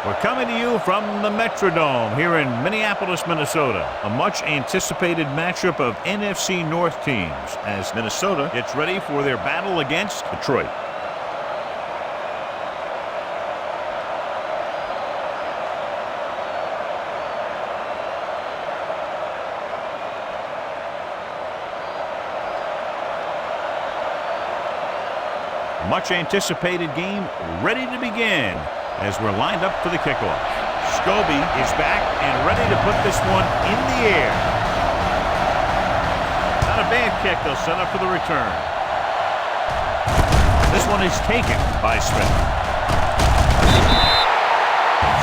We're coming to you from the Metrodome here in Minneapolis, Minnesota. A much-anticipated matchup of NFC North teams as Minnesota gets ready for their battle against Detroit. Much-anticipated game ready to begin as we're lined up for the kickoff. Scobie is back and ready to put this one in the air. Not a bad kick. They'll set up for the return. This one is taken by Smith.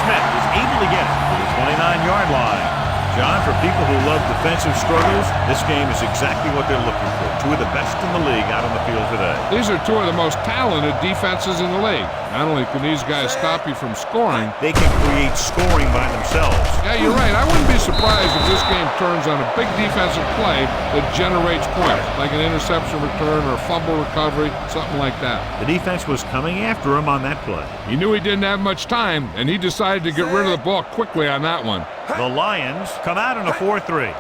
Smith is able to get it to the 29-yard line. John, for people who love defensive struggles, this game is exactly what they're looking for. Two of the best in the league out on the field today. These are two of the most talented defenses in the league. Not only can these guys stop you from scoring, they can create scoring by themselves. Yeah, you're right. I wouldn't be surprised if this game turns on a big defensive play that generates points, like an interception return or a fumble recovery, something like that. The defense was coming after him on that play. He knew he didn't have much time, and he decided to get rid of the ball quickly on that one. The Lions come out in a 4-3.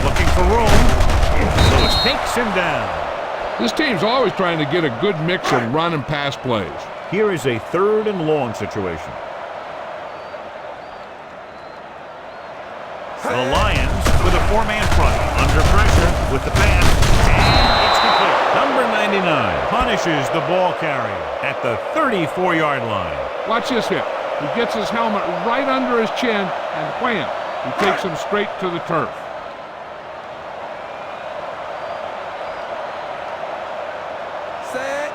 Looking for room, so it takes him down. This team's always trying to get a good mix of run and pass plays. Here is a 3rd and long situation. The Lions with a 4-man front. Under pressure with the pass. And it's complete. Number 99 punishes the ball carrier at the 34-yard line. Watch this hit. He gets his helmet right under his chin, and wham! He takes him straight to the turf. Set.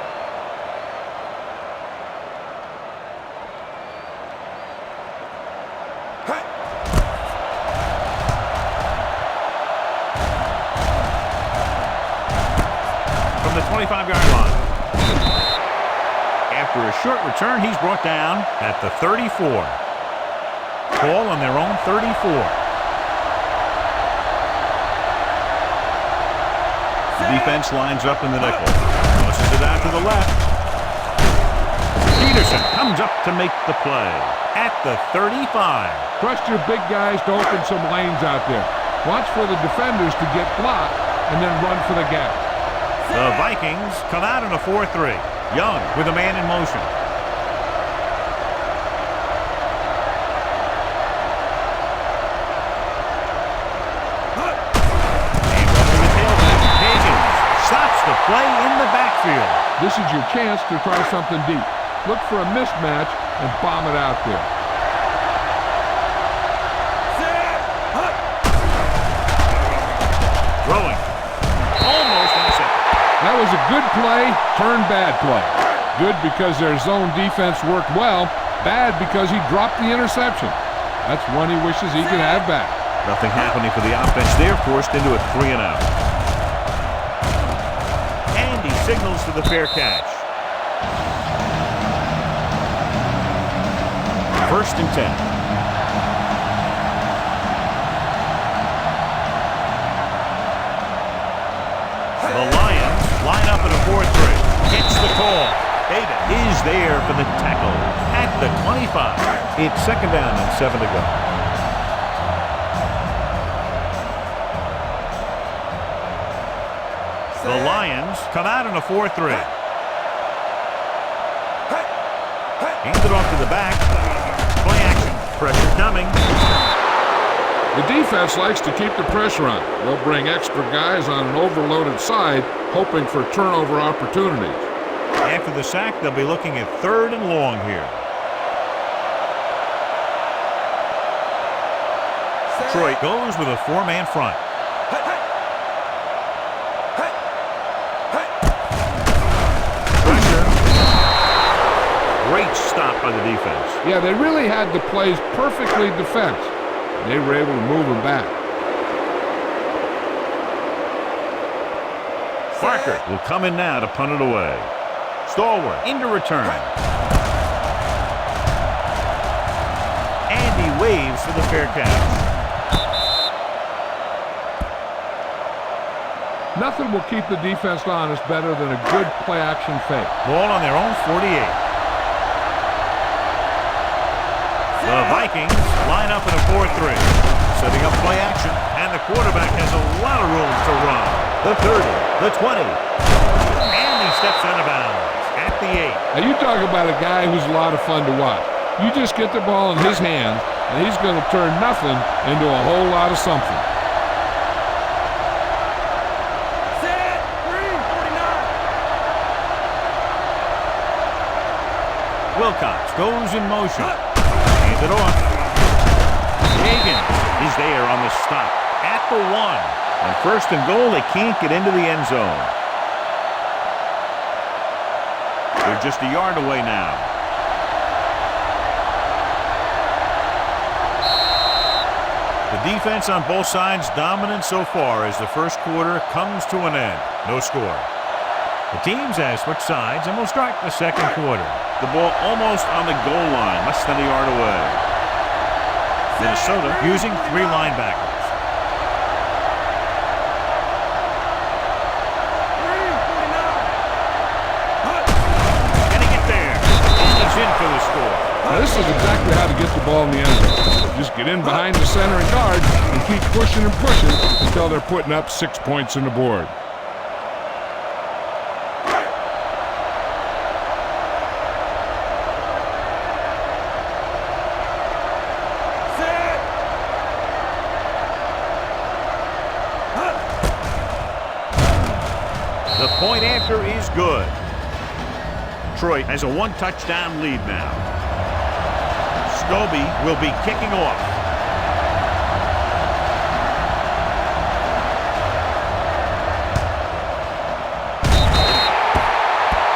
From the 25-yard line. After a short return, he's brought down at the 34. Ball on their own 34. The defense lines up in the nickel. Tosses it out to the left. Peterson comes up to make the play at the 35. Trust your big guys to open some lanes out there. Watch for the defenders to get blocked and then run for the gap. The Vikings come out in a 4-3. Young with a man in motion. And running the tailback, Higgins stops the play in the backfield. This is your chance to try something deep. Look for a mismatch and bomb it out there. Throwing. Almost intercepted. That was a good play, turned bad play. Good because their zone defense worked well. Bad because he dropped the interception. That's one he wishes he could have back. Nothing happening for the offense there, forced into a 3-and-out. And he signals for the fair catch. 1st and 10. The Lions line up in a 4-3. Gets the call. David is there for the tackle at the 25. It's 2nd down and 7 to go. The Lions come out in a 4-3. Handed off to the back. Play action. Pressure coming. The defense likes to keep the pressure on. They'll bring extra guys on an overloaded side, hoping for turnover opportunities. After the sack, they'll be looking at 3rd and long here. Detroit goes with a 4-man front. Pressure. Great stop by the defense. Yeah, they really had the plays perfectly defensed. They were able to move him back. Parker will come in now to punt it away. Stallworth into return. And he waves for the fair catch. Nothing will keep the defense honest better than a good play-action fake. Ball on their own 48. The Vikings line up in a 4-3. Setting up play action, and the quarterback has a lot of room to run. The 30, the 20, and he steps out of bounds at the 8. Now you talk about a guy who's a lot of fun to watch. You just get the ball in his hands, and he's going to turn nothing into a whole lot of something. Set, green, 49. Wilcox goes in motion. Hands it off. Hagan is there on the stop at the 1. On 1st and goal, they can't get into the end zone. They're just a yard away now. The defense on both sides dominant so far as the first quarter comes to an end. No score. The teams have switched sides and will start the second quarter. The ball almost on the goal line, less than a yard away. Minnesota using 3 linebackers. Getting it there. And he's in for the score. Now this is exactly how to get the ball in the end zone. Just get in behind the center and guard and keep pushing and pushing until they're putting up 6 points on the board. The point after is good. Detroit has a 1-touchdown lead now. Scobie will be kicking off.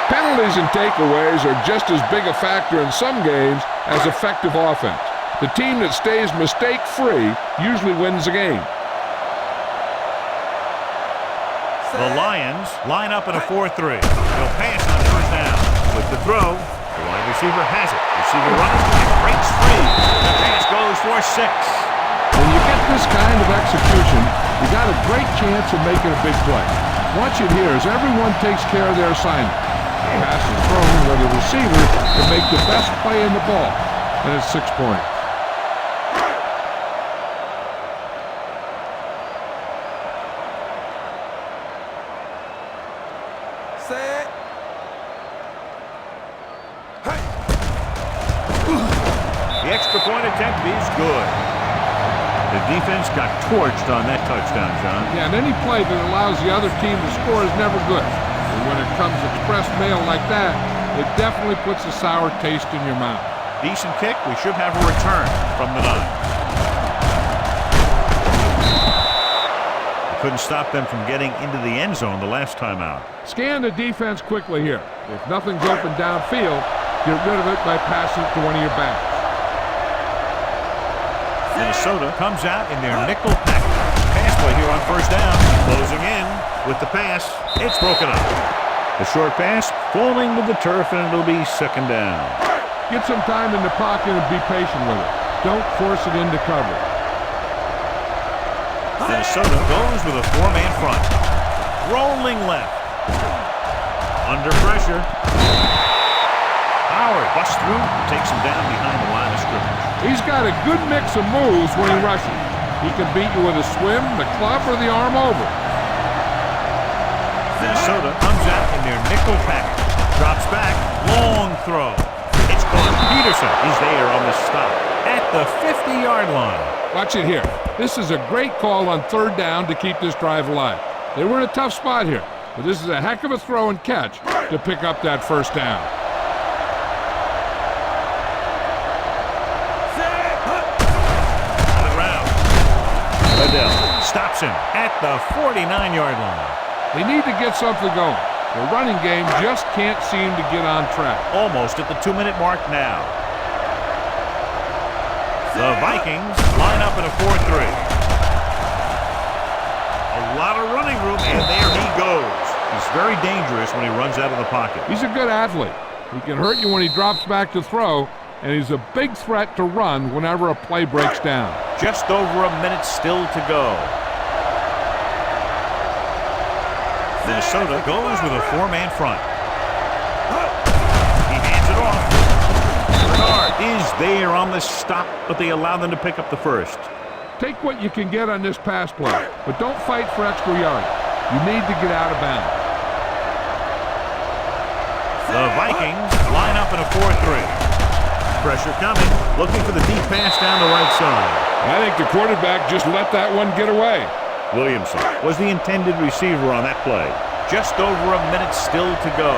Penalties and takeaways are just as big a factor in some games as effective offense. The team that stays mistake-free usually wins the game. The Lions line up in a 4-3. They'll pass on 1st down. With the throw, the wide receiver has it. Receiver running and breaks free. The pass goes for 6. When you get this kind of execution, you got a great chance of making a big play. Watch it here as everyone takes care of their assignment. The pass is thrown where the receiver can make the best play in the ball, and it's 6 points. Set. The extra point attempt is good. The defense got torched on that touchdown, John. Yeah, and any play that allows the other team to score is never good. And when it comes express mail like that, it definitely puts a sour taste in your mouth. Decent kick. We should have a return from the 9. They couldn't stop them from getting into the end zone the last time out. Scan the defense quickly here. If nothing's open downfield, get rid of it by passing it to one of your backs. Minnesota comes out in their nickel package. Pass play here on 1st down. Closing in with the pass. It's broken up. The short pass falling to the turf, and it'll be 2nd down. Get some time in the pocket and be patient with it. Don't force it into cover. Minnesota goes with a 4-man front. Rolling left. Under pressure. Howard busts through and takes him down behind the line of scrimmage. He's got a good mix of moves when he rushes. He can beat you with a swim, the club, or the arm over. Minnesota comes out in their nickel package. Drops back. Long throw. It's caught. Peterson is there on the stop at the 50-yard line. Watch it here. This is a great call on 3rd down to keep this drive alive. They were in a tough spot here, but this is a heck of a throw and catch to pick up that 1st down. Stops him at the 49-yard line. They need to get something going. The running game just can't seem to get on track. Almost at the 2-minute mark now. The Vikings line up in a 4-3. A lot of running room, and there he goes. He's very dangerous when he runs out of the pocket. He's a good athlete. He can hurt you when he drops back to throw, and he's a big threat to run whenever a play breaks down. Just over a minute still to go. Minnesota goes with a 4-man front. He hands it off. Bernard is there on the stop, but they allow them to pick up the first. Take what you can get on this pass play, but don't fight for extra yards. You need to get out of bounds. The Vikings line up in a 4-3. Pressure coming, looking for the deep pass down the right side. I think the quarterback just let that one get away. Williamson was the intended receiver on that play. Just over a minute still to go.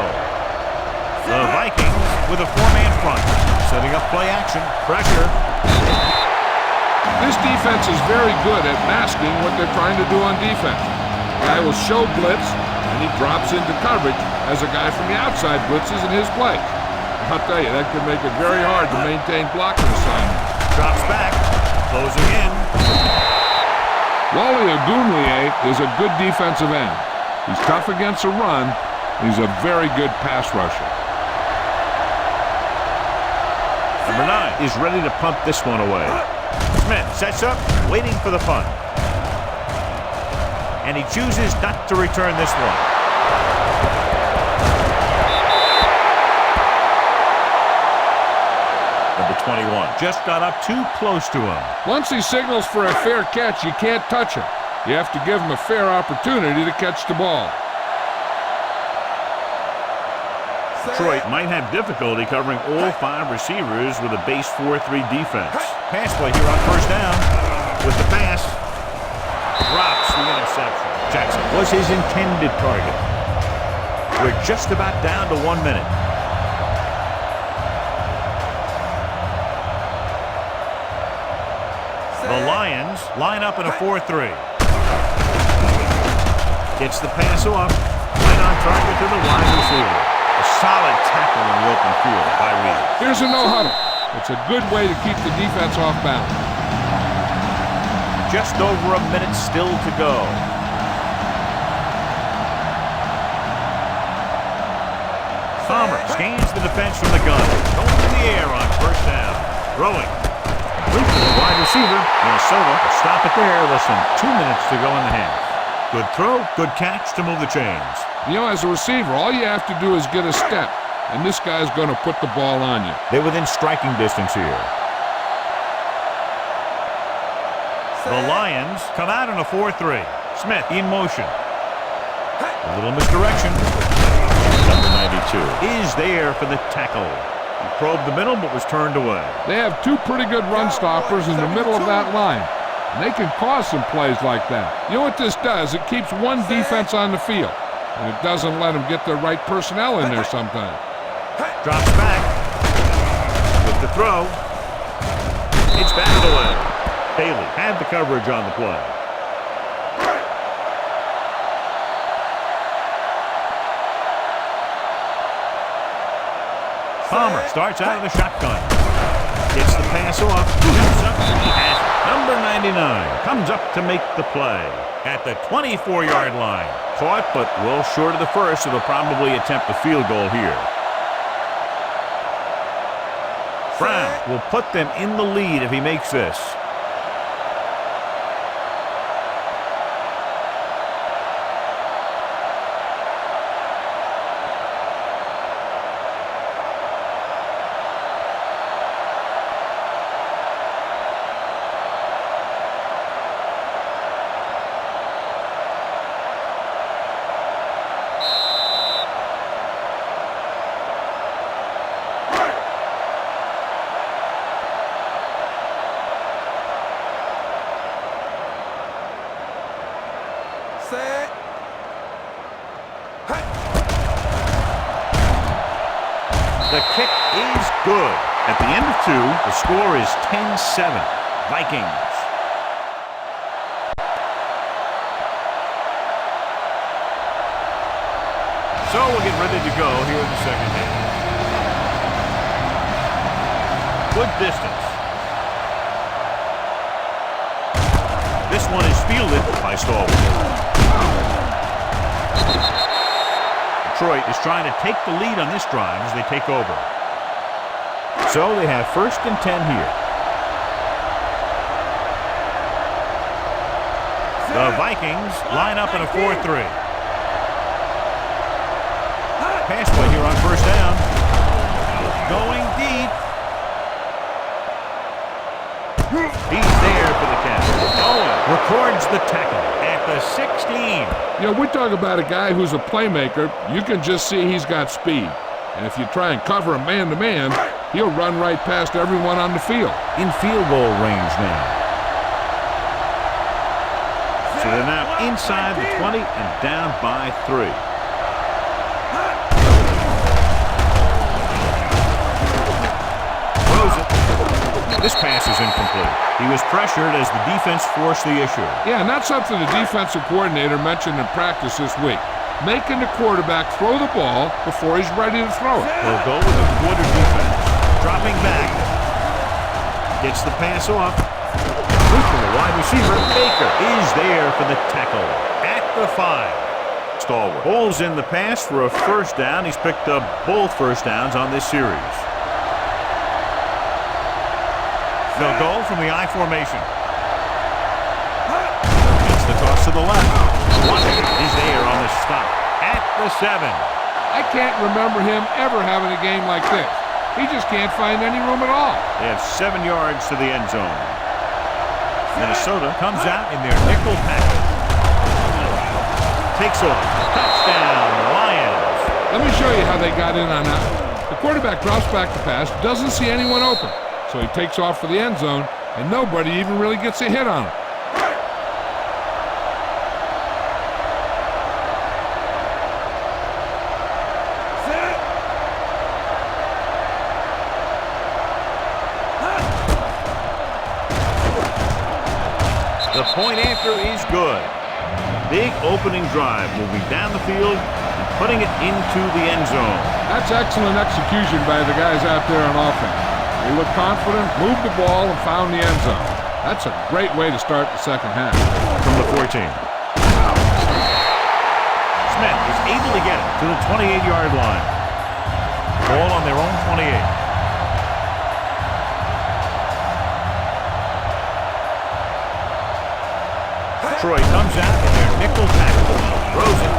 The Vikings with a 4-man front, setting up play action. Pressure. This defense is very good at masking what they're trying to do on defense. The guy will show blitz, and he drops into coverage as a guy from the outside blitzes in his play. I'll tell you, that can make it very hard to maintain blocking assignment. Drops back, closing in. Wally Ogunleye is a good defensive end. He's tough against the run. He's a very good pass rusher. Number 9 is ready to punt this one away. Smith sets up, waiting for the punt. And he chooses not to return this one. Number 21 just got up too close to him. Once he signals for a fair catch, you can't touch him. You have to give him a fair opportunity to catch the ball. Detroit might have difficulty covering all 5 receivers with a base 4-3 defense. Pass play here on first down. With the pass, drops the interception. Jackson was his intended target. We're just about down to 1 minute. The Lions line up in a 4-3. Gets the pass off. Right on target to the wide receiver. A solid tackle in the open field by Reed. Here's a no-huddle. It's a good way to keep the defense off balance. Just over a minute still to go. Palmer scans the defense from the gun. Going to the air on first down. Throwing. Complete to the wide receiver. Minnesota will stop it there. Less than 2 minutes to go in the half. Good throw, good catch to move the chains. You know, as a receiver, all you have to do is get a step, and this guy's going to put the ball on you. They're within striking distance here. The Lions come out in a 4-3. Smith in motion. A little misdirection. Number 92 is there for the tackle. He probed the middle but was turned away. They have 2 pretty good run stoppers in the middle of that line. And they can cause some plays like that. You know what this does? It keeps one defense on the field. And it doesn't let them get the right personnel in there sometimes. Drops back. With the throw. It's batted away. Haley had the coverage on the play. Palmer starts out of the shotgun. Gets the pass off. Steps up. He has it. Number 99 comes up to make the play at the 24-yard line. Caught, but well short of the first, so they'll probably attempt a field goal here. Brown will put them in the lead if he makes this. Set. The kick is good. At the end of 2, the score is 10-7. Vikings. So we'll get ready to go here in the second half. Good distance. This one is fielded by Stallworth. Detroit is trying to take the lead on this drive as they take over. So they have 1st and 10 here. The Vikings line up in a 4-3. Pass play here on first down. Going deep. He's there for the catch. Owen records the tackle at the 16. You know, we talk about a guy who's a playmaker. You can just see he's got speed. And if you try and cover him man-to-man, he'll run right past everyone on the field. In field goal range now. So they're now inside the 20 and down by 3. This pass is incomplete. He was pressured as the defense forced the issue. Yeah, and that's something the defensive coordinator mentioned in practice this week. Making the quarterback throw the ball before he's ready to throw it. They'll go with the quarter defense. Dropping back. Gets the pass off. Look for the wide receiver. Baker is there for the tackle at the 5. Stalwart holds in the pass for a first down. He's picked up both first downs on this series. They'll go from the I formation. It's the toss to the left. Washington is there on the stop at the 7. I can't remember him ever having a game like this. He just can't find any room at all. They have 7 yards to the end zone. Minnesota comes out in their nickel package. Takes off. Touchdown, Lions. Let me show you how they got in on that. The quarterback drops back to pass, doesn't see anyone open. So he takes off for the end zone, and nobody even really gets a hit on him. The point after is good. Big opening drive, moving down the field and putting it into the end zone. That's excellent execution by the guys out there on offense. They looked confident, moved the ball, and found the end zone. That's a great way to start the second half. From the 14. Smith is able to get it to the 28-yard line. Ball on their own 28. Troy comes out in their nickel tackle. Throws it.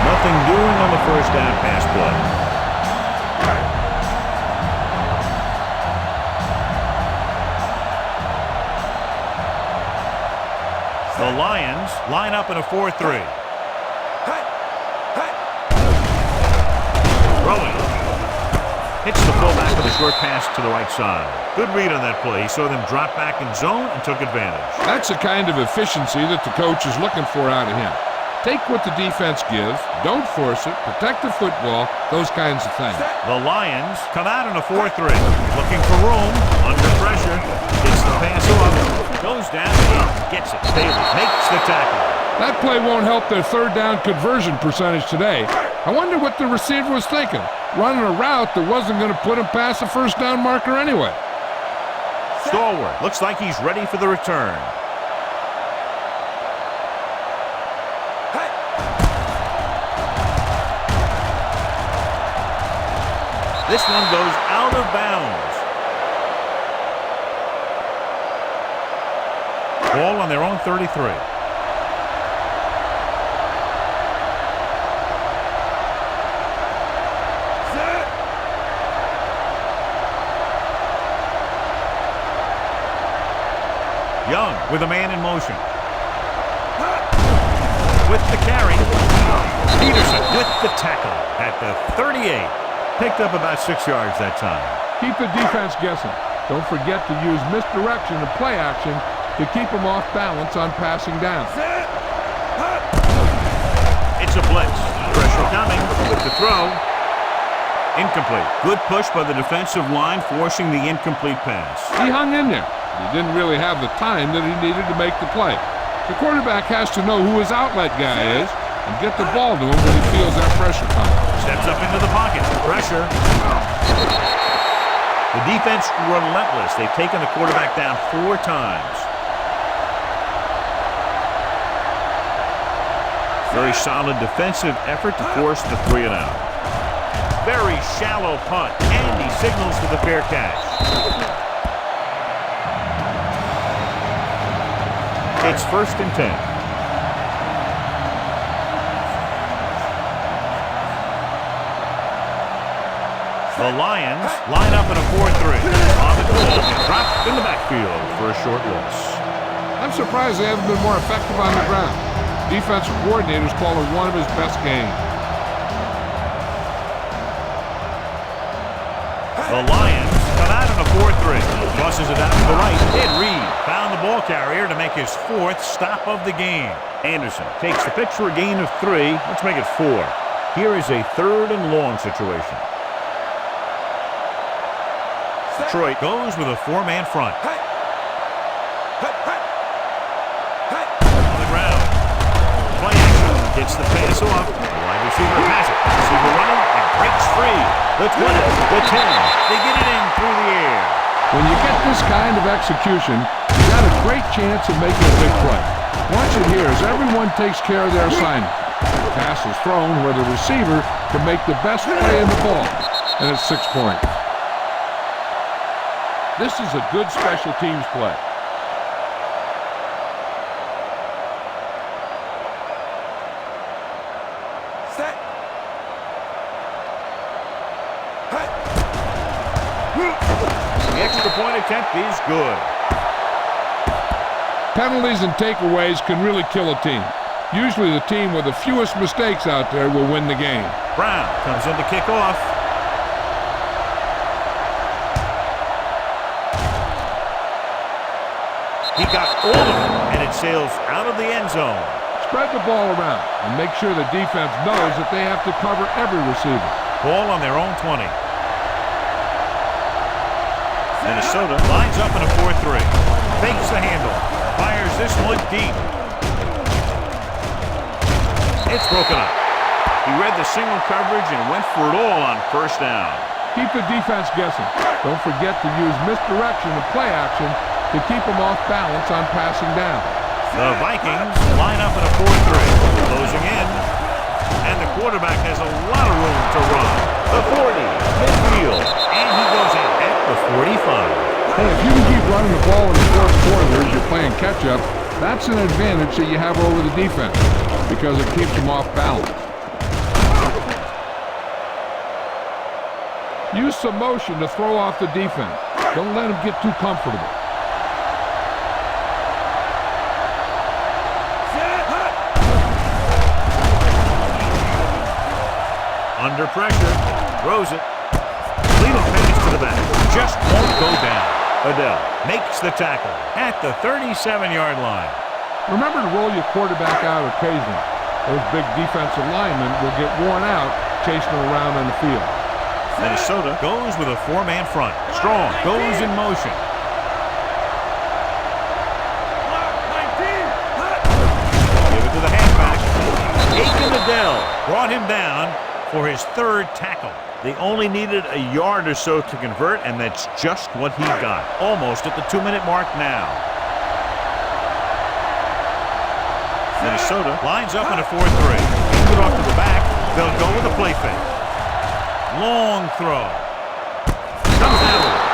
Nothing doing on the first down pass play. The Lions line up in a 4-3. Throwing. Hits the fullback with a short pass to the right side. Good read on that play. He saw them drop back in zone and took advantage. That's the kind of efficiency that the coach is looking for out of him. Take what the defense gives, don't force it, protect the football, those kinds of things. The Lions come out in a 4-3. Looking for room, under pressure. Gets the pass off. Goes down and gets it. Taylor makes the tackle. That play won't help their third down conversion percentage today. I wonder what the receiver was thinking. Running a route that wasn't going to put him past the first down marker anyway. Stalwart looks like he's ready for the return. This one goes out of bounds. Ball on their own 33. Young with a man in motion. With the carry. Peterson with the tackle at the 38. Picked up about 6 yards that time. Keep the defense guessing. Don't forget to use misdirection and play action to keep them off balance on passing down. It's a blitz. Pressure coming with the throw. Incomplete. Good push by the defensive line, forcing the incomplete pass. He hung in there. He didn't really have the time that he needed to make the play. The quarterback has to know who his outlet guy is and get the ball to him when he feels that pressure coming. Steps up into the pocket. Pressure. The defense relentless. They've taken the quarterback down 4 times. Very solid defensive effort to force the 3-and-out. Very shallow punt, and he signals for the fair catch. It's 1st and 10. The Lions line up in a 4-3. On the ball, dropped in the backfield for a short loss. I'm surprised they haven't been more effective on the ground. Defensive coordinators call it one of his best games. The Lions come out in a 4-3. Tosses it out to the right. Ed Reed found the ball carrier to make his 4th stop of the game. Anderson takes the pitch for a gain of 3. Let's make it 4. Here is a 3rd and long situation. Detroit goes with a 4-man front. On the ground. Play action. Gets the pass off. The wide receiver has it. Receiver running and breaks free. The 20, the 10. They get it in through the air. When you get this kind of execution, you got a great chance of making a big play. Watch it here as everyone takes care of their assignment. The pass is thrown where the receiver can make the best play in the ball, and it's 6 points. This is a good special teams play. Set. The extra point attempt is good. Penalties and takeaways can really kill a team. Usually the team with the fewest mistakes out there will win the game. Brown comes in to kick off. He got all of it, and it sails out of the end zone. Spread the ball around and make sure the defense knows that they have to cover every receiver. Ball on their own 20. Minnesota lines up in a 4-3. Fakes the handle. Fires this one deep. It's broken up. He read the single coverage and went for it all on 1st down. Keep the defense guessing. Don't forget to use misdirection and play action to keep them off balance on passing down. The Vikings line up in a 4-3. Closing in. And the quarterback has a lot of room to run. The 40, midfield. And he goes out at the 45. Hey, if you can keep running the ball in the 4th quarter as you're playing catch-up, that's an advantage that you have over the defense because it keeps them off balance. Use some motion to throw off the defense. Don't let them get too comfortable. Under pressure. Throws it. Leading pass to the back. Just won't go down. Adele makes the tackle at the 37-yard line. Remember to roll your quarterback out occasionally. Those big defensive linemen will get worn out chasing them around on the field. Minnesota goes with a 4-man front. Strong goes in motion. Give it to the halfback. Aiken Adele brought him down for his 3rd tackle. They only needed a yard or so to convert, and that's just what he got. Almost at the 2-minute mark now. Minnesota lines up in a 4-3. Give it off to the back. They'll go with a play fake. Long throw.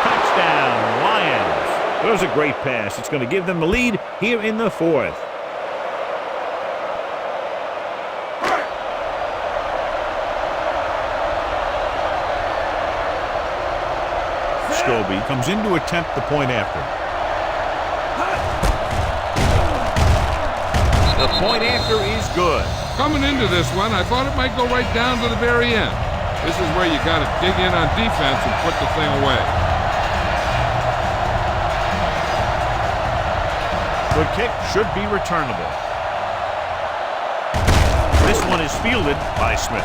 Touchdown, Lions. That was a great pass. It's going to give them the lead here in the 4th. Scobie comes in to attempt the point after. The point after is good. Coming into this one, I thought it might go right down to the very end. This is where you got to dig in on defense and put the thing away. The kick should be returnable. This one is fielded by Smith.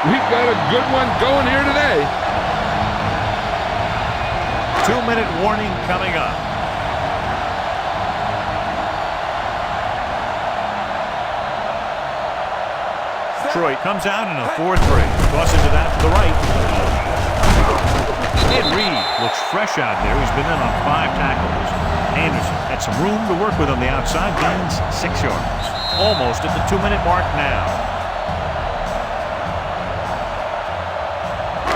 We've got a good one going here today. 2-minute warning coming up. Detroit comes out in a 4-3. Tosses it out to the right. Ed Reed looks fresh out there. He's been in on 5 tackles. Anderson had some room to work with on the outside. Gains 6 yards. Almost at the 2-minute mark now.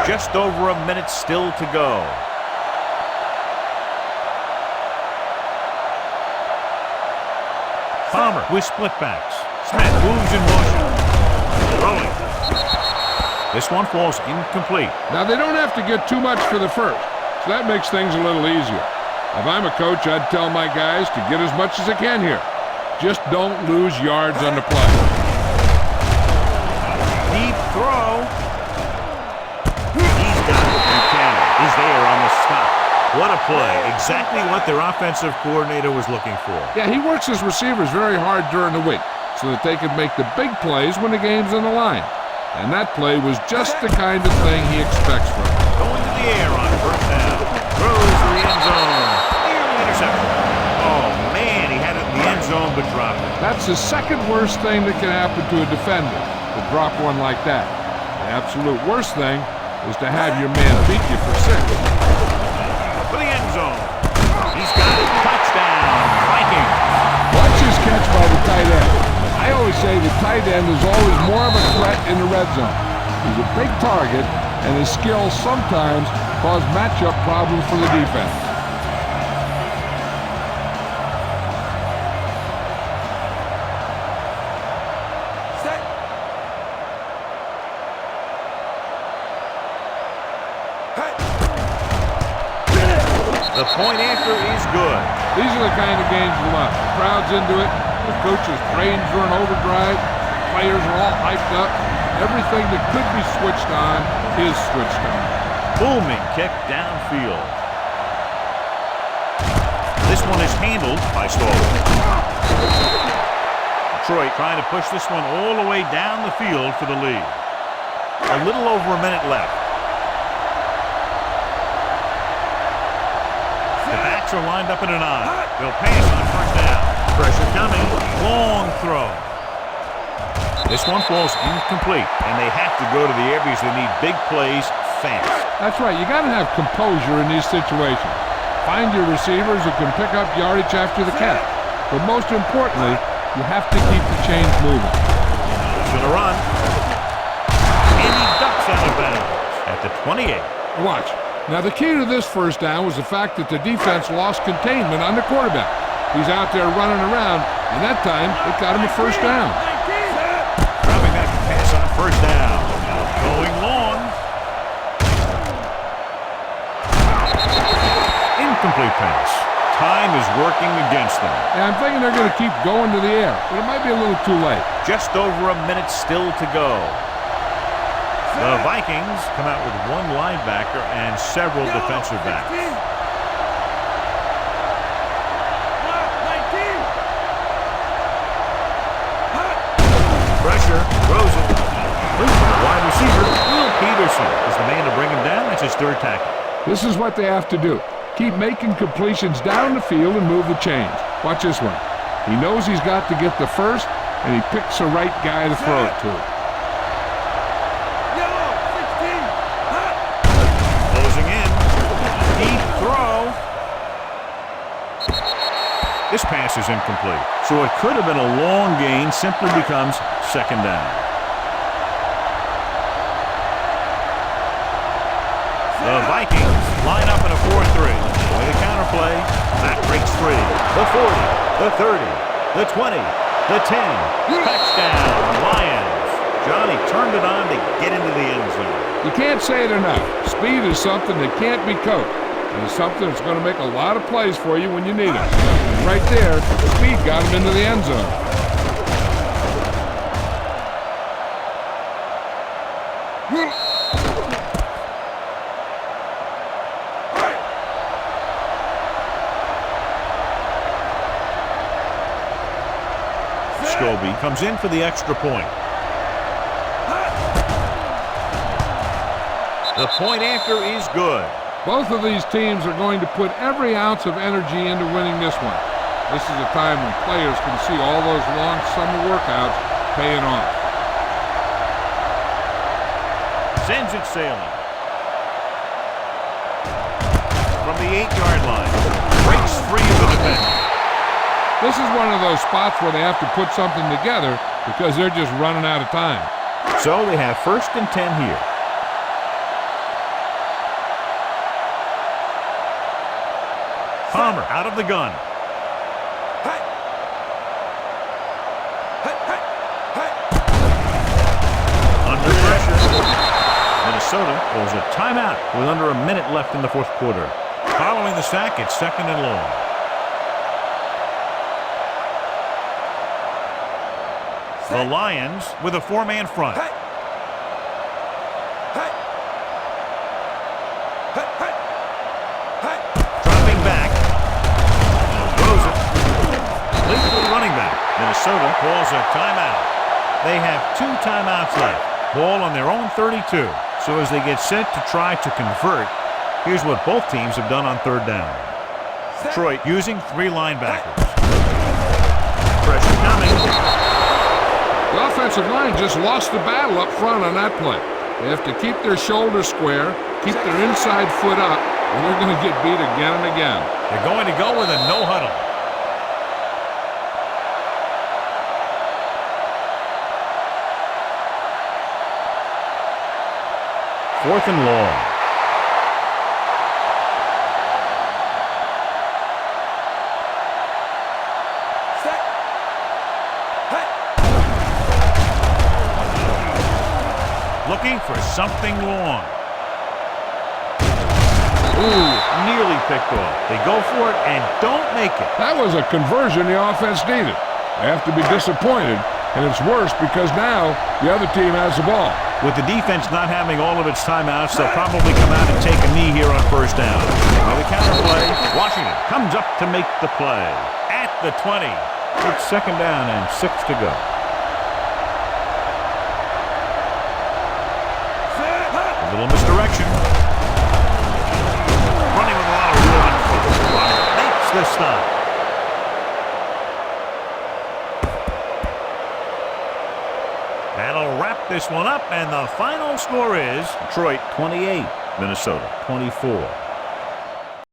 Just over a minute still to go. Palmer with split backs. Smith moves in motion. Throwing. This one falls incomplete. Now, they don't have to get too much for the first, so that makes things a little easier. If I'm a coach, I'd tell my guys to get as much as they can here. Just don't lose yards on the play. Deep throw. He's got it. Buchanan is there on the stop. What a play. Exactly what their offensive coordinator was looking for. Yeah, he works his receivers very hard during the week so that they can make the big plays when the game's on the line. And that play was just the kind of thing he expects from him. Going to the air on first down. Throws to the end zone. Nearly intercepted. Oh, man, he had it in the end zone but dropped it. That's the second worst thing that can happen to a defender, to drop one like that. The absolute worst thing is to have your man beat you for 6. For the end zone. He's got it. Touchdown. Vikings. Watch his catch by the tight end. I always say the tight end is always more of a threat in the red zone. He's a big target, and his skills sometimes cause matchup problems for the defense. Set. Hey. The point after is good. These are the kind of games you love. The crowd's into it. The coach's brains are in overdrive. The players are all hyped up. Everything that could be switched on is switched on. Booming kick downfield. This one is handled by Stallworth. Detroit trying to push this one all the way down the field for the lead. A little over a minute left. The backs are lined up in an I. They'll pass on first down. Pressure coming. Long throw. This one falls incomplete, and they have to go to the air because they need big plays fast. That's right. You got to have composure in these situations. Find your receivers who can pick up yardage after the catch. But most importantly, you have to keep the chains moving. He's going to run. And he ducks out of bounds at the 28. Watch. Now, the key to this first down was the fact that the defense lost containment on the quarterback. He's out there running around, and that time it got him a first down. Dropping back to pass on first down. Going long. Incomplete pass. Time is working against them. Yeah, I'm thinking they're going to keep going to the air, but it might be a little too late. Just over a minute still to go. The Vikings come out with one linebacker and several defensive backs. Pressure, throws it. Loose for the wide receiver. Will Peterson is the man to bring him down. That's his third tackle. This is what they have to do. Keep making completions down the field and move the chains. Watch this one. He knows he's got to get the first, and he picks the right guy to throw it to. Closing in. Deep throw. This pass is incomplete. So it could have been a long gain, simply becomes second down. The Vikings line up in a 4-3. Way to counterplay. That breaks free. The 40, the 30, the 20, the 10. Touchdown, Lions. Johnny turned it on to get into the end zone. You can't say it enough. Speed is something that can't be coached. And it's something that's going to make a lot of plays for you when you need it. And right there, speed got him into the end zone. Scobie comes in for the extra point. The point after is good. Both of these teams are going to put every ounce of energy into winning this one. This is a time when players can see all those long summer workouts paying off. Sends it sailing. From the 8-yard line. Breaks free of the defense. This is one of those spots where they have to put something together because they're just running out of time. So they have 1st and 10 here. Palmer out of the gun. Under pressure. Minnesota calls a timeout with under a minute left in the fourth quarter. Following the sack, it's 2nd and long. The Lions with a 4-man front. Hey. Hey. Hey. Hey. Hey. Dropping back. Throws it. Leads to the running back. Minnesota calls a timeout. They have 2 timeouts left. Ball on their own 32. So as they get set to try to convert, here's what both teams have done on 3rd down. Detroit using 3 linebackers. Pressure coming. The offensive line just lost the battle up front on that play. They have to keep their shoulders square, keep their inside foot up, or they're going to get beat again and again. They're going to go with a no huddle. Fourth and long. Set. Hey. Looking for something long. Ooh, nearly picked off. They go for it and don't make it. That was a conversion the offense needed. They have to be disappointed, and it's worse because now the other team has the ball. With the defense not having all of its timeouts, they'll probably come out and take a knee here on 1st down. While the counter play, Washington comes up to make the play. At the 20. It's 2nd down and 6 to go. A little misdirection. Running with a lot of room on foot. Makes the stop. That'll wrap this one up, and the final score is Detroit 28, Minnesota 24.